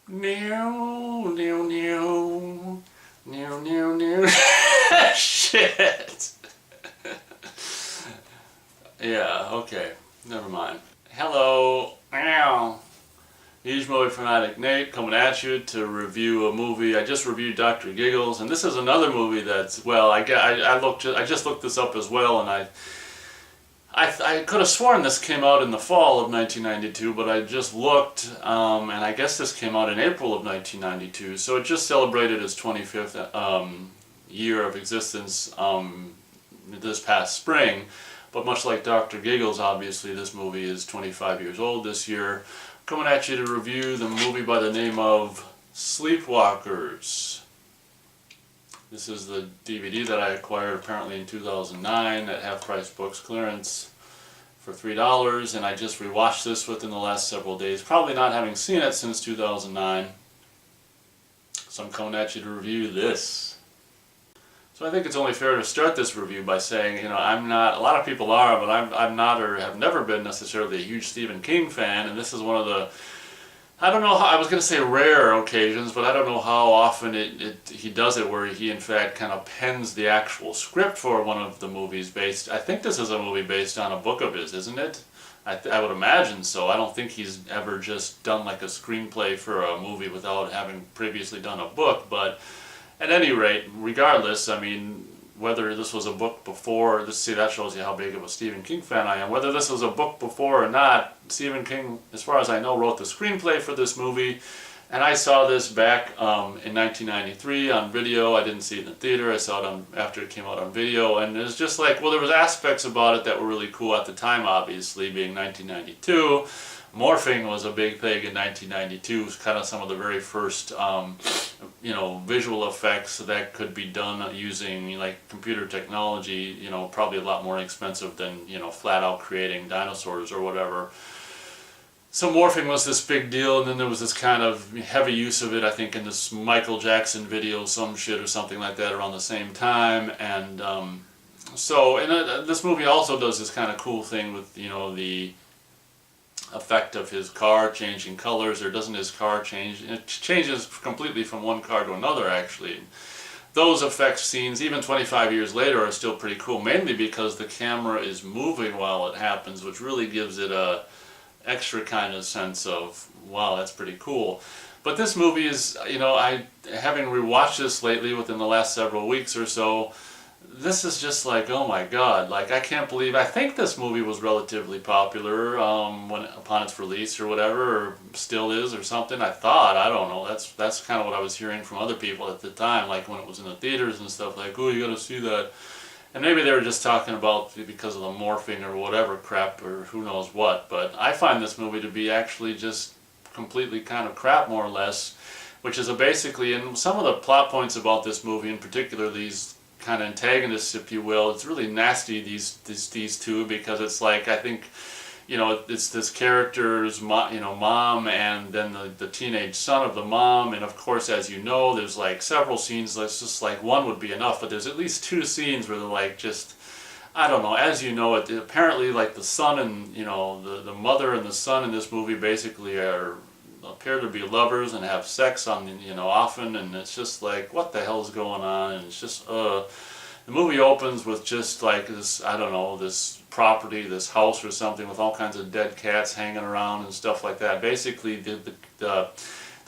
New, new, new, new, new, new. Shit. Yeah, okay. Never mind. Hello. Meow. Huge movie fanatic Nate coming at you to review a movie. I just reviewed Dr. Giggles, and this is another movie that's, well, I just looked this up as well, and I could have sworn this came out in the fall of 1992, but I just looked, and I guess this came out in April of 1992, so it just celebrated its 25th year of existence this past spring. But much like Dr. Giggles, obviously, this movie is 25 years old this year. Coming at you to review the movie by the name of Sleepwalkers. This is the DVD that I acquired apparently in 2009 at Half Price Books clearance for $3, and I just rewatched this within the last several days, probably not having seen it since 2009. So I'm coming at you to review this. So I think it's only fair to start this review by saying, you know, I'm not, a lot of people are, but I'm not or have never been necessarily a huge Stephen King fan, and this is one of the, I don't know how, I was going to say rare occasions, but I don't know how often he does it where he in fact kind of pens the actual script for one of the movies based, I think this is a movie based on a book of his, isn't it? I would imagine so. I don't think he's ever just done like a screenplay for a movie without having previously done a book, but at any rate, regardless, I mean, whether this was a book before, see, that shows you how big of a Stephen King fan I am. Whether this was a book before or not, Stephen King, as far as I know, wrote the screenplay for this movie. And I saw this back in 1993 on video. I didn't see it in the theater. I saw it after it came out on video. And it was just like, well, there was aspects about it that were really cool at the time, obviously, being 1992. Morphing was a big thing in 1992. It was kind of some of the very first, you know, visual effects that could be done using like computer technology. You know, probably a lot more expensive than, you know, flat out creating dinosaurs or whatever. So morphing was this big deal, and then there was this kind of heavy use of it, I think, in this Michael Jackson video, some shit or something like that around the same time. And this movie also does this kind of cool thing with, you know, the effect of his car changing colors, or doesn't his car change? It changes completely from one car to another, actually. Those effects scenes, even 25 years later, are still pretty cool, mainly because the camera is moving while it happens, which really gives it a extra kind of sense of, wow, that's pretty cool. But this movie is, you know, having rewatched this lately within the last several weeks or so, this is just like, oh my god, like I can't believe, I think this movie was relatively popular upon its release or whatever, or still is or something, I thought, I don't know, that's kind of what I was hearing from other people at the time, like when it was in the theaters and stuff, like, oh, you gotta see that. And maybe they were just talking about because of the morphing or whatever crap or who knows what, but I find this movie to be actually just completely kind of crap, more or less, which is basically, and some of the plot points about this movie in particular, these kind of antagonists, if you will, it's really nasty, these two, because it's like, I think, you know, it's this character's mom and then the teenage son of the mom, and of course, as you know, there's like several scenes, let's just like one would be enough, but there's at least two scenes where they're like just, I don't know, as you know, apparently like the son and, you know, the mother and the son in this movie basically appear to be lovers and have sex on, you know, often, and it's just like, what the hell is going on? And it's just, the movie opens with just like this, I don't know, this property, this house or something with all kinds of dead cats hanging around and stuff like that. Basically, the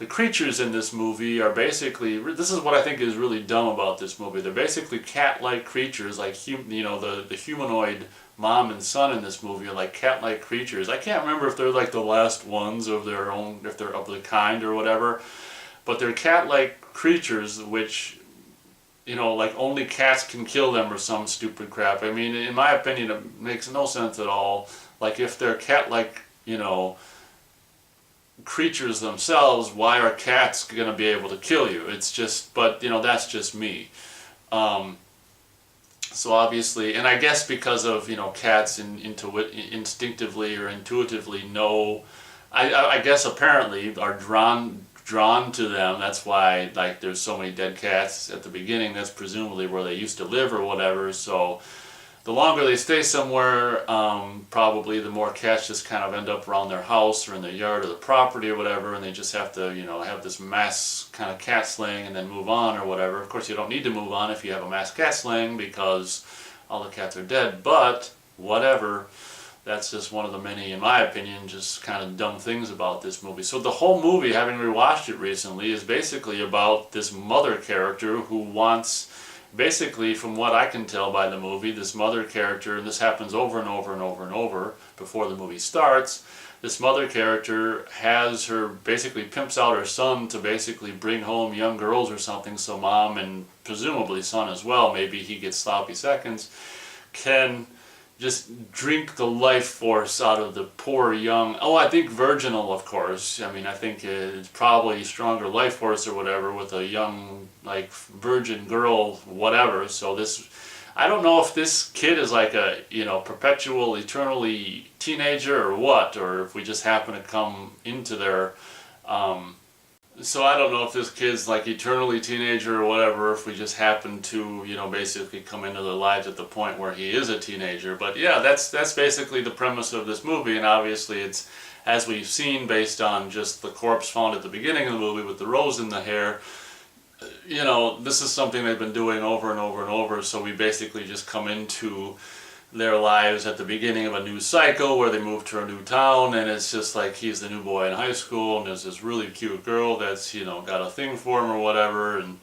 creatures in this movie are basically, this is what I think is really dumb about this movie. They're basically cat-like creatures, like, you know, the humanoid mom and son in this movie are like cat-like creatures. I can't remember if they're like the last ones of their own, if they're of the kind or whatever, but they're cat-like creatures which, you know, like only cats can kill them or some stupid crap. I mean, in my opinion, it makes no sense at all. Like, if they're cat-like, you know, creatures themselves, why are cats going to be able to kill you? It's just, but, you know, that's just me. So obviously, and I guess because of, you know, cats instinctively or intuitively know, I guess apparently are drawn to them. That's why, like, there's so many dead cats at the beginning. That's presumably where they used to live or whatever. So the longer they stay somewhere, probably the more cats just kind of end up around their house or in their yard or the property or whatever, and they just have to, have this mass kind of cat slaying and then move on or whatever. Of course, you don't need to move on if you have a mass cat slaying because all the cats are dead, but whatever. That's just one of the many, in my opinion, just kind of dumb things about this movie. So the whole movie, having rewatched it recently, is basically about this mother character who wants, basically, from what I can tell by the movie, this mother character, and this happens over and over and over and over before the movie starts, this mother character has her, basically pimps out her son to basically bring home young girls or something, so mom, and presumably son as well, maybe he gets sloppy seconds, can just drink the life force out of the poor young, I think virginal, of course. I mean, I think it's probably stronger life force or whatever with a young, like, virgin girl, whatever. So this, I don't know if this kid is like a, perpetual, eternally teenager or what, or if we just happen to come into their, so I don't know if this kid's like eternally teenager or whatever, if we just happen to, basically come into their lives at the point where he is a teenager. But yeah, that's basically the premise of this movie, and obviously it's, as we've seen, based on just the corpse found at the beginning of the movie with the rose in the hair. This is something they've been doing over and over and over, so we basically just come into their lives at the beginning of a new cycle where they move to a new town, and it's just like he's the new boy in high school, and there's this really cute girl that's got a thing for him or whatever, and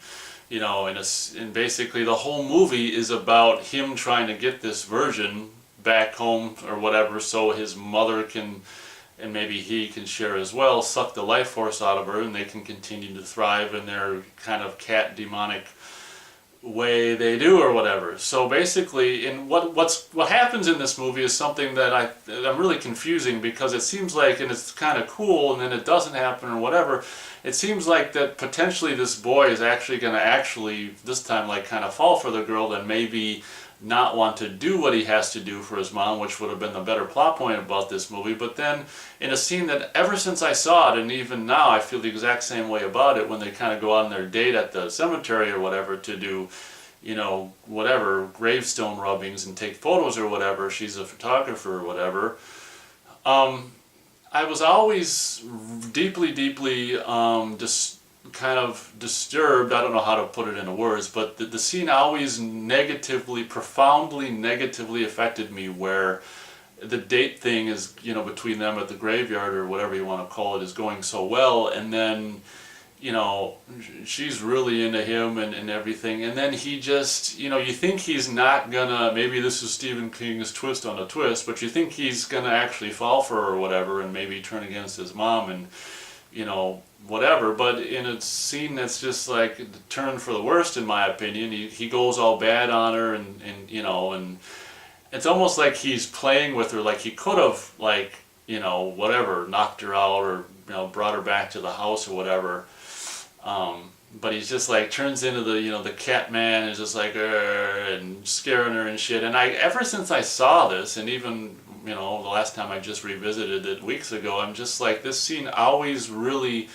and basically the whole movie is about him trying to get this virgin back home or whatever, so his mother can, and maybe he can share as well, suck the life force out of her, and they can continue to thrive in their kind of cat demonic way they do or whatever. So basically, what happens in this movie is something that I'm really confusing, because it seems like, and it's kind of cool, and then it doesn't happen or whatever. It seems like that potentially this boy is actually going to this time like kind of fall for the girl, and maybe not want to do what he has to do for his mom, which would have been the better plot point about this movie. But then in a scene that ever since I saw it, and even now I feel the exact same way about it, when they kind of go on their date at the cemetery or whatever to do, whatever, gravestone rubbings and take photos or whatever, she's a photographer or whatever, I was always deeply, just kind of disturbed. I don't know how to put it into words, but the scene always profoundly negatively affected me, where the date thing is, between them at the graveyard or whatever you want to call it, is going so well, and then, she's really into him and everything, and then he just, you think he's not gonna, maybe this is Stephen King's twist on a twist, but you think he's gonna actually fall for her or whatever, and maybe turn against his mom and, whatever, but in a scene that's just like the turn for the worst, in my opinion, he goes all bad on her, and and it's almost like he's playing with her, like he could have, like, whatever, knocked her out or, brought her back to the house or whatever, but he's just like turns into the, the cat man, is just like, and scaring her and shit. And ever since I saw this, and even, the last time I just revisited it weeks ago, I'm just like, this scene always really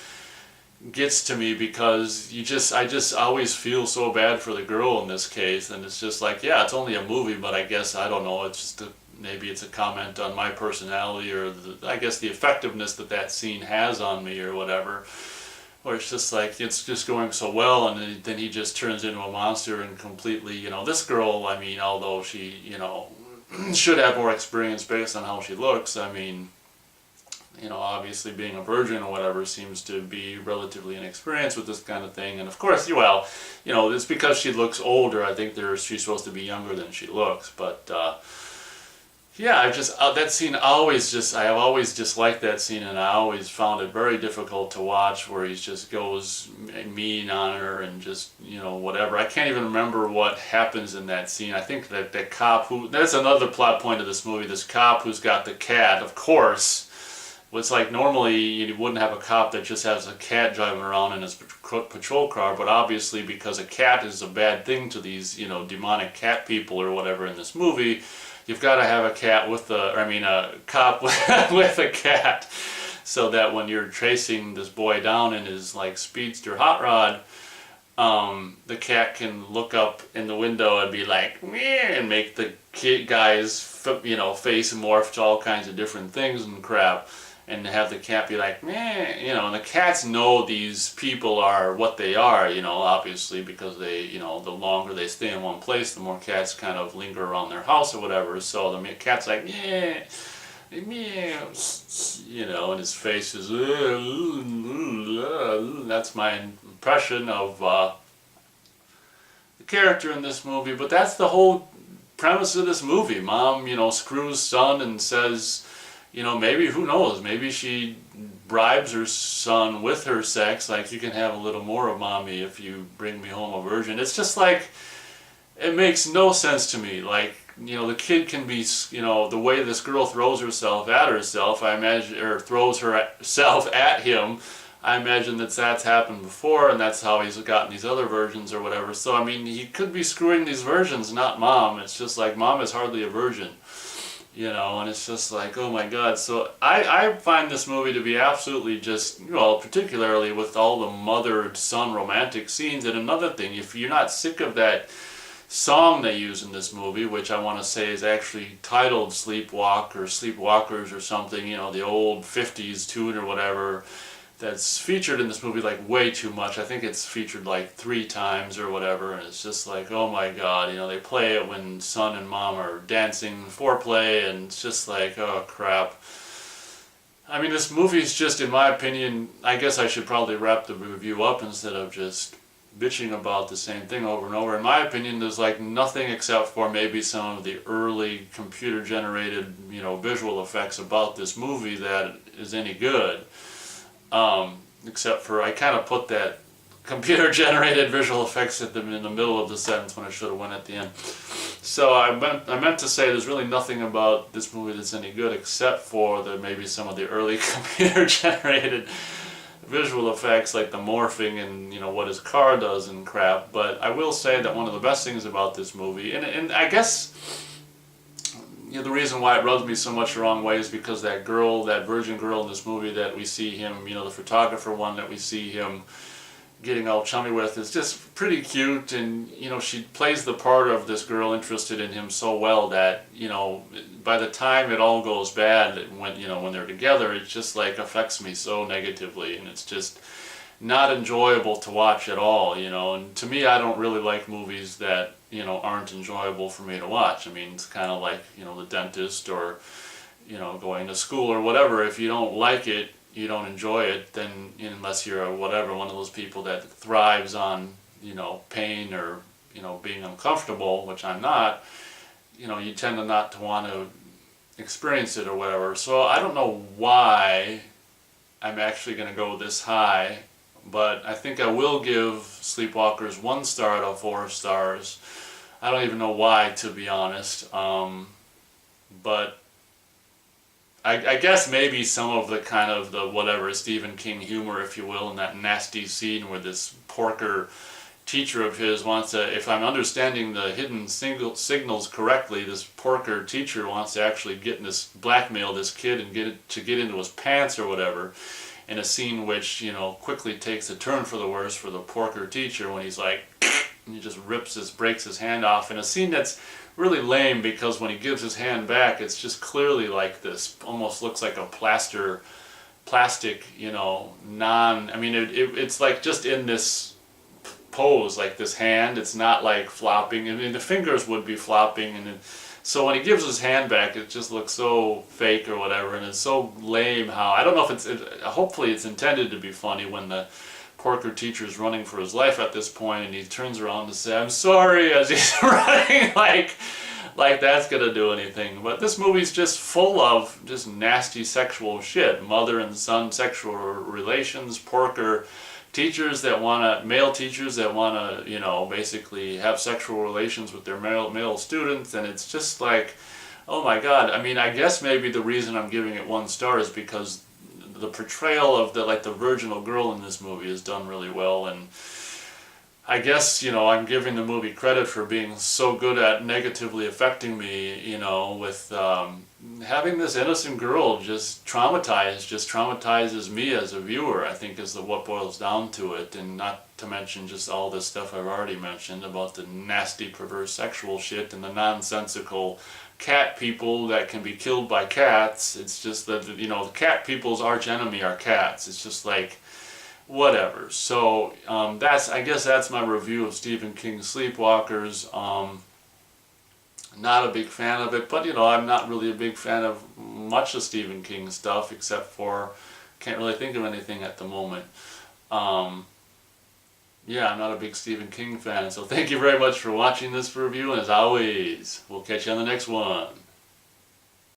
gets to me, because I just always feel so bad for the girl in this case. And it's just like, yeah, it's only a movie, but I guess, I don't know, it's just maybe it's a comment on my personality, or I guess the effectiveness that scene has on me or whatever, where it's just like, it's just going so well, and then he just turns into a monster and completely, this girl, I mean, although she, should have more experience based on how she looks, I mean, obviously being a virgin or whatever seems to be relatively inexperienced with this kind of thing. And of course, it's because she looks older. I think she's supposed to be younger than she looks. But yeah, I just that scene I have always disliked that scene, and I always found it very difficult to watch, where he just goes mean on her and just, whatever. I can't even remember what happens in that scene. I think that the cop that's another plot point of this movie, this cop who's got the cat, of course. It's like, normally you wouldn't have a cop that just has a cat driving around in his patrol car, but obviously because a cat is a bad thing to these, demonic cat people or whatever in this movie, you've got to have a cop with a cat, so that when you're chasing this boy down in his like speedster hot rod, the cat can look up in the window and be like, meh, and make the guy's face morph to all kinds of different things and crap, and have the cat be like, meh, and the cats know these people are what they are, obviously, because they, the longer they stay in one place, the more cats kind of linger around their house or whatever. So the cat's like, yeah, meow, and his face is, that's my impression of the character in this movie. But that's the whole premise of this movie. Mom, screws son and says, maybe, who knows, maybe she bribes her son with her sex, like, you can have a little more of mommy if you bring me home a virgin. It's just like, it makes no sense to me. Like, the kid can be, the way this girl throws herself at herself, I imagine, or throws herself at him, I imagine that's happened before, and that's how he's gotten these other virgins or whatever. So, I mean, he could be screwing these virgins, not mom. It's just like, mom is hardly a virgin, and it's just like, oh my God. So I find this movie to be absolutely just, particularly with all the mother-son romantic scenes. And another thing, if you're not sick of that song they use in this movie, which I want to say is actually titled Sleepwalk or Sleepwalkers or something, the old 50s tune or whatever, that's featured in this movie like way too much. I think it's featured like 3 times or whatever, and it's just like, oh my God, they play it when son and mom are dancing, foreplay, and it's just like, oh crap. I mean, this movie's just, in my opinion, I guess I should probably wrap the review up instead of just bitching about the same thing over and over. In my opinion, there's like nothing except for maybe some of the early computer generated, visual effects about this movie that is any good. Except for, I kind of put that computer generated visual effects in the middle of the sentence when I should have went at the end. So I meant to say there's really nothing about this movie that's any good except for maybe some of the early computer generated visual effects, like the morphing and what his car does and crap. But I will say that one of the best things about this movie, and I guess the reason why it rubs me so much the wrong way is because that virgin girl in this movie that we see him, the photographer one that we see him getting all chummy with, is just pretty cute, and she plays the part of this girl interested in him so well that by the time it all goes bad, when they're together, it just like affects me so negatively, and it's just not enjoyable to watch at all. And to me, I don't really like movies that aren't enjoyable for me to watch. I mean, it's kind of like The Dentist or going to school or whatever. If you don't like it, you don't enjoy it, then unless you're one of those people that thrives on pain or being uncomfortable, which I'm not, you tend to not to want to experience it or whatever. So I don't know why I'm actually going to go this high, but I think I will give Sleepwalkers 1 star out of 4 stars. I don't even know why, to be honest, but I guess maybe some of the kind of the whatever Stephen King humor, if you will, in that nasty scene where this porker teacher of his wants to, if I'm understanding the hidden signals correctly, this porker teacher wants to actually blackmail this kid and get into his pants or whatever, in a scene which quickly takes a turn for the worse for the porker teacher when he's like, and he just breaks his hand off, in a scene that's really lame because when he gives his hand back, it's just clearly like this, almost looks like a plastic, it's like just in this pose, like this hand, it's not like flopping. I mean, the fingers would be flopping, and so when he gives his hand back, it just looks so fake or whatever, and it's so lame how, I don't know if hopefully it's intended to be funny when the porker teacher's running for his life at this point, and he turns around to say, "I'm sorry," as he's running, like that's gonna do anything. But this movie's just full of just nasty sexual shit. Mother and son sexual relations, porker teachers that male teachers that wanna, basically have sexual relations with their male students, and it's just like, oh my God. I mean, I guess maybe the reason I'm giving it 1 star is because the portrayal of the virginal girl in this movie is done really well, and I guess, I'm giving the movie credit for being so good at negatively affecting me, with having this innocent girl just traumatizes me as a viewer, I think is what boils down to it. And not to mention just all this stuff I've already mentioned about the nasty, perverse sexual shit and the nonsensical cat people that can be killed by cats. It's just that, the cat people's arch enemy are cats. It's just like, whatever. So I guess that's my review of Stephen King's Sleepwalkers. Not a big fan of it, but I'm not really a big fan of much of Stephen King's stuff, except for can't really think of anything at the moment. Yeah, I'm not a big Stephen King fan, so thank you very much for watching this review, and as always, we'll catch you on the next one.